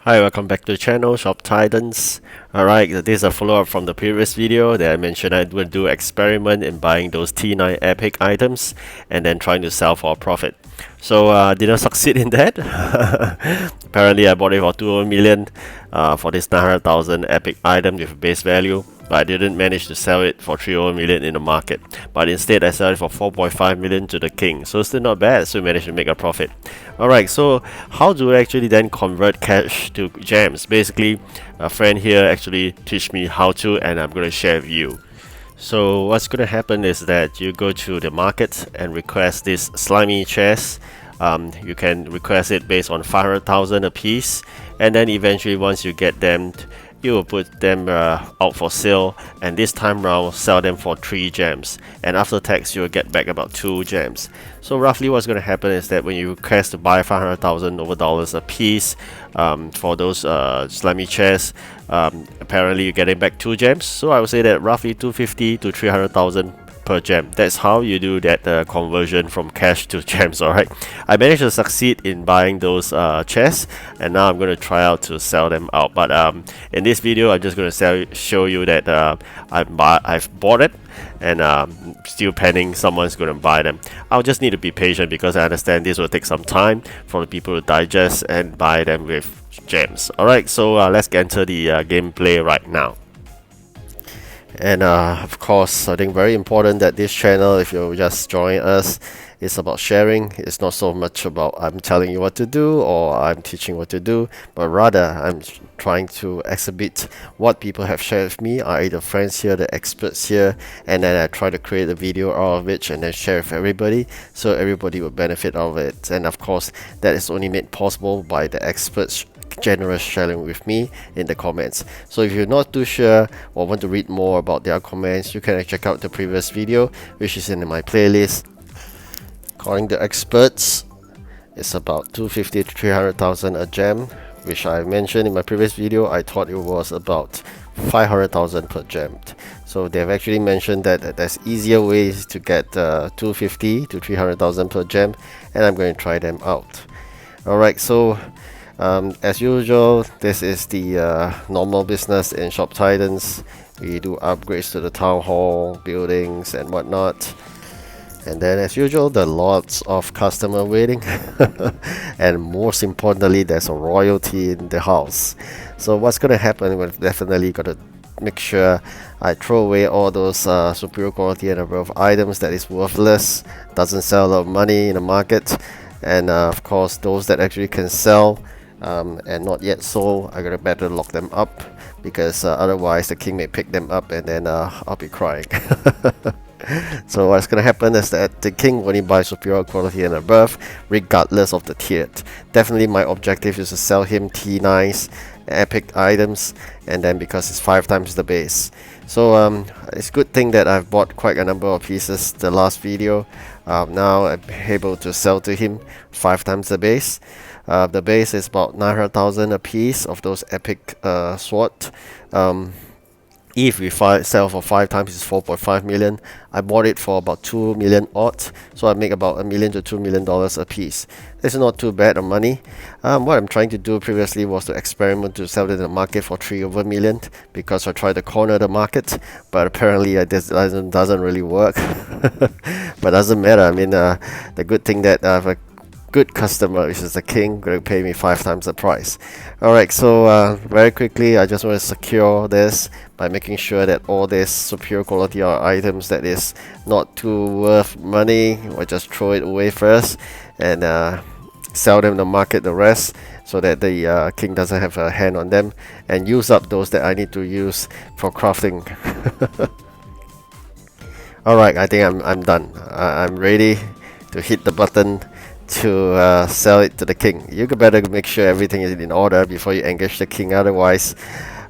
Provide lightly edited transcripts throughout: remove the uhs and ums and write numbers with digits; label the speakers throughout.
Speaker 1: Hi, welcome back to the channel, Shop Titans. Alright, this is a follow-up from the previous video that I mentioned I would do experiment in buying those T9 epic items and then trying to sell for a profit. So didn't succeed in that. Apparently I bought it for 2 million for this 900,000 epic item with base value, but I didn't manage to sell it for 3 million in the market. But instead I sold it for 4.5 million to the king. So still not bad, so we managed to make a profit. Alright, so how do I actually then convert cash to gems? Basically, a friend here actually teach me how to, and I'm going to share with you. So what's going to happen is that you go to the market and request this slimy chest. You can request it based on 500,000 a piece, and then eventually once you get them, you will put them out for sale, and this time round sell them for 3 gems, and after tax you will get back about 2 gems. So roughly what's going to happen is that when you request to buy 500,000 over dollars a piece for those slimy chests, apparently you're getting back 2 gems. So I would say that roughly 250 to 300,000 per gem. That's how you do that conversion from cash to gems. Alright, I managed to succeed in buying those chests, and now I'm going to try out to sell them out. But in this video I'm just going to show you that I've bought it, and still pending someone's going to buy them. I'll just need to be patient because I understand this will take some time for the people to digest and buy them with gems. Alright, so let's get into the gameplay right now. And of course, I think very important that this channel, if you just join us, it's about sharing. It's not so much about I'm telling you what to do or I'm teaching what to do, but rather I'm trying to exhibit what people have shared with me, i.e. the friends here, the experts here, and then I try to create a video out of it and then share with everybody, so everybody will benefit out of it. And of course, that is only made possible by the experts generous sharing with me in the comments. So if you're not too sure or want to read more about their comments, you can check out the previous video, which is in my playlist. According to experts, it's about 250 to 300,000 a gem, which I mentioned in my previous video. I thought it was about 500,000 per gem. So they've actually mentioned that there's easier ways to get 250 to 300,000 per gem, and I'm going to try them out. Alright, so as usual, this is the normal business in Shop Titans. We do upgrades to the town hall, buildings and whatnot. And then as usual, there are lots of customer waiting. And most importantly, there's a royalty in the house. So what's going to happen, we're definitely going to make sure I throw away all those superior quality and above items that is worthless, doesn't sell a lot of money in the market. And of course, those that actually can sell and not yet sold, I gotta better lock them up, because otherwise the king may pick them up and then I'll be crying. So what's gonna happen is that the king will only buy superior quality and above, regardless of the tier. Definitely my objective is to sell him T9s, epic items, and then because it's 5 times the base. So it's a good thing that I've bought quite a number of pieces the last video. Now I'm able to sell to him 5 times the base. The base is about 900,000 a piece of those epic sword. If we sell for 5 times, it's 4.5 million. I bought it for about 2 million odd, so I make about $1 million to $2 million a piece. This is not too bad of money. What I'm trying to do previously was to experiment to sell it in the market for 3 million, because I tried to corner the market, but apparently this doesn't really work. But doesn't matter. I mean, the good thing that I have a good customer, which is the king, going to pay me 5 times the price. Alright, so very quickly, I just want to secure this by making sure that all this superior quality items that is not too worth money, or just throw it away first and sell them in the market the rest, so that the king doesn't have a hand on them, and use up those that I need to use for crafting. Alright, I think I'm done. I'm ready to hit the button to sell it to the king. You better make sure everything is in order before you engage the king, otherwise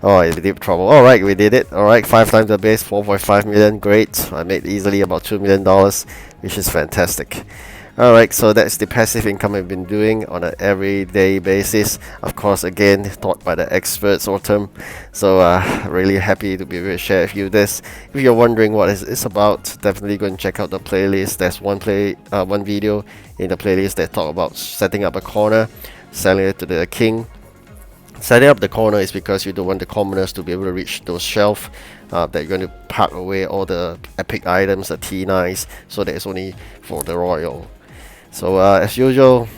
Speaker 1: it's deep trouble. Alright, we did it. Alright, 5 times the base, 4.5 million, great. I made easily about $2 million, which is fantastic. Alright, so that's the passive income I've been doing on an everyday basis. Of course, again, taught by the experts Autumn. So really happy to be able to share with you this. If you're wondering what it's about, definitely go and check out the playlist. There's one video in the playlist that talk about setting up a corner, selling it to the king, Setting up the corner is because you don't want the commoners to be able to reach those shelves that you're going to pack away all the epic items, the T9s, so that it's only for the royal. So as usual,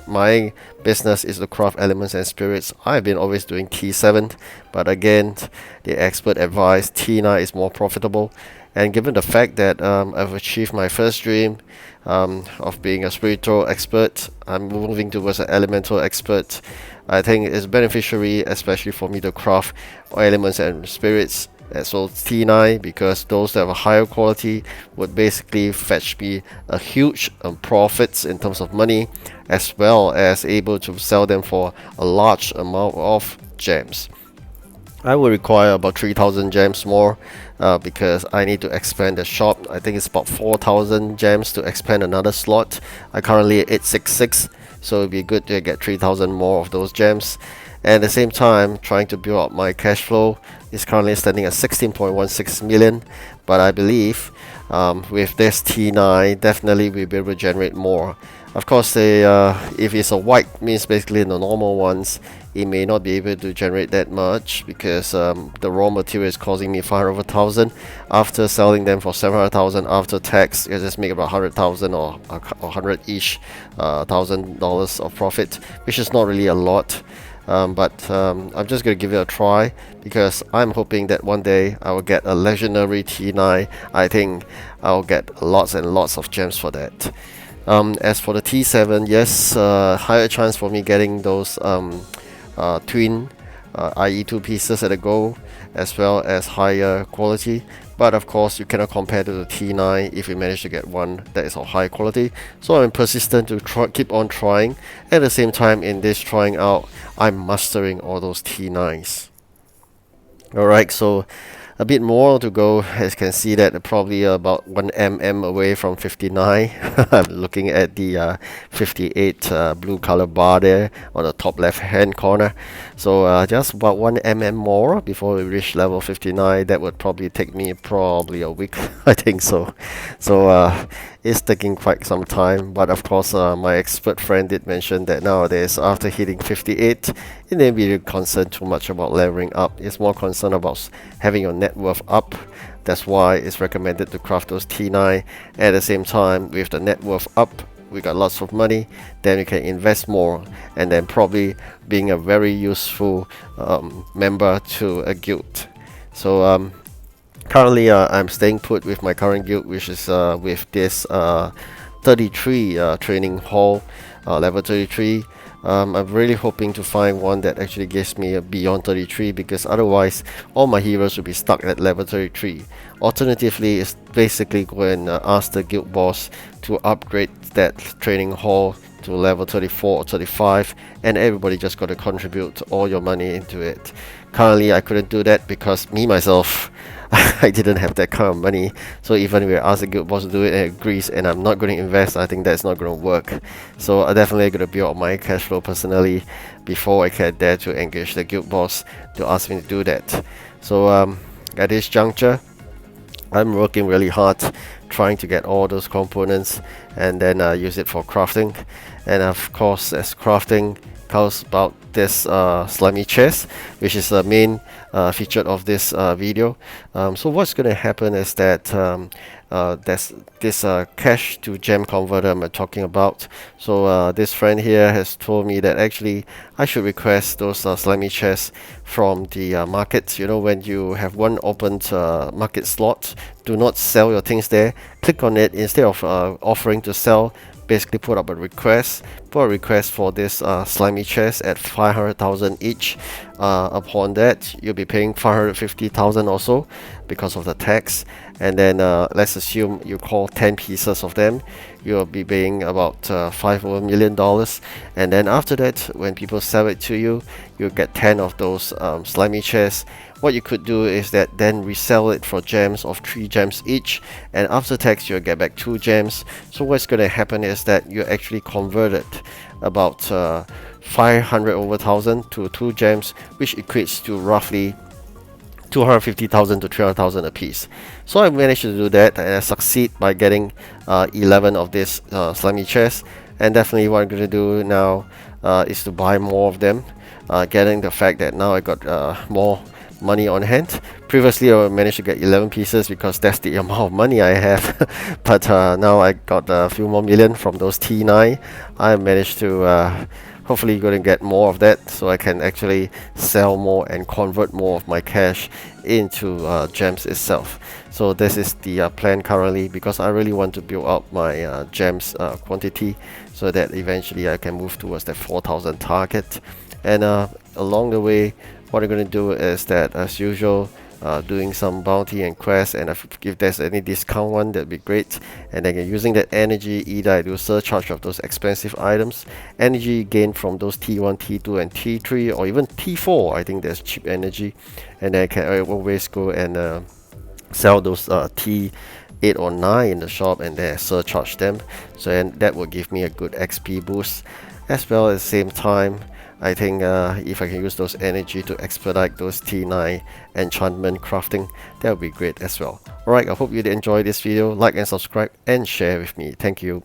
Speaker 1: my business is to craft elements and spirits. I've been always doing T7, but again, the expert advised T9 is more profitable. And given the fact that I've achieved my first dream of being a spiritual expert, I'm moving towards an elemental expert. I think it's beneficiary, especially for me to craft elements and spirits as well as T9, because those that have a higher quality would basically fetch me a huge profits in terms of money, as well as able to sell them for a large amount of gems. I will require about 3,000 gems more because I need to expand the shop. I think it's about 4,000 gems to expand another slot. I currently at 866, so it'd be good to get 3,000 more of those gems. And at the same time, trying to build up my cash flow is currently standing at 16.16 million. But I believe with this T9, definitely we'll be able to generate more. Of course, if it's a white, means basically the normal ones, it may not be able to generate that much because the raw material is costing me 500,000. After selling them for 700,000 after tax, you just make about 100,000 or 100-ish $1,000 of profit, which is not really a lot. But I'm just going to give it a try because I'm hoping that one day I will get a legendary T9. I think I'll get lots and lots of gems for that. As for the T7, yes, higher chance for me getting those twin i.e. two pieces at a go, as well as higher quality. But of course you cannot compare to the T9 if you manage to get one that is of high quality. So I'm persistent to keep on trying. At the same time, in this trying out, I'm mastering all those T9s. Alright, so a bit more to go. As you can see that probably about 1 mm away from 59. I'm looking at the 58 blue color bar there on the top left hand corner. So just about 1 mm more before we reach level 59. That would probably take me probably a week. I think so. So it's taking quite some time, but of course my expert friend did mention that nowadays after hitting 58, it may be concerned too much about leveling up. It's more concerned about having your net worth up. That's why it's recommended to craft those T9. At the same time, with the net worth up, we got lots of money, then we can invest more, and then probably being a very useful member to a guild. So currently I'm staying put with my current guild, which is with this 33 training hall, level 33. I'm really hoping to find one that actually gives me a beyond 33, because otherwise all my heroes will be stuck at level 33. Alternatively, it's basically go and ask the guild boss to upgrade that training hall to level 34 or 35, and everybody just got to contribute all your money into it. Currently I couldn't do that because me myself I didn't have that kind of money. So even if we ask the guild boss to do it and it agrees and I'm not going to invest, I think that's not going to work. So I definitely going to build up my cash flow personally before I can dare to engage the guild boss to ask me to do that. So at this juncture, I'm working really hard trying to get all those components and then use it for crafting. And of course, as crafting comes about this slimy chest, which is the main feature of this video. So what's going to happen is that there's this cash to gem converter I'm talking about. So this friend here has told me that actually I should request those slimy chests from the market. You know, when you have one opened market slot, do not sell your things there. Click on it instead of offering to sell. Basically put up a request for this slimy chest at 500,000 each. Upon that, you'll be paying 550,000 or so because of the tax, and then let's assume you call 10 pieces of them, you'll be paying about $5 million. And then after that, when people sell it to you, you'll get 10 of those slimy chests. What you could do is that then resell it for gems of 3 gems each, and after tax you'll get back 2 gems. So what's going to happen is that you actually converted about 500 over 1,000 to 2 gems, which equates to roughly 250,000 to 300,000 a piece. So I managed to do that, and I succeed by getting 11 of this slimy chests. And definitely what I'm going to do now, is to buy more of them, getting the fact that now I got more money on hand. Previously I managed to get 11 pieces because that's the amount of money I have. But now I got a few more million from those T9. I managed to hopefully going to get more of that, so I can actually sell more and convert more of my cash into gems itself. So this is the plan currently, because I really want to build up my gems quantity, so that eventually I can move towards that 4,000 target. And along the way, what I'm going to do is that, as usual, doing some bounty and quests, and if there's any discount one, that'd be great. And then using that energy, either I do surcharge of those expensive items, energy gained from those T1, T2 and T3, or even T4. I think there's cheap energy, and then I always go and sell those T8 or 9 in the shop, and then surcharge them, so and that will give me a good XP boost. As well, at the same time, I think if I can use those energy to expedite those T9 enchantment crafting, that would be great as well. Alright, I hope you did enjoy this video. Like and subscribe and share with me. Thank you.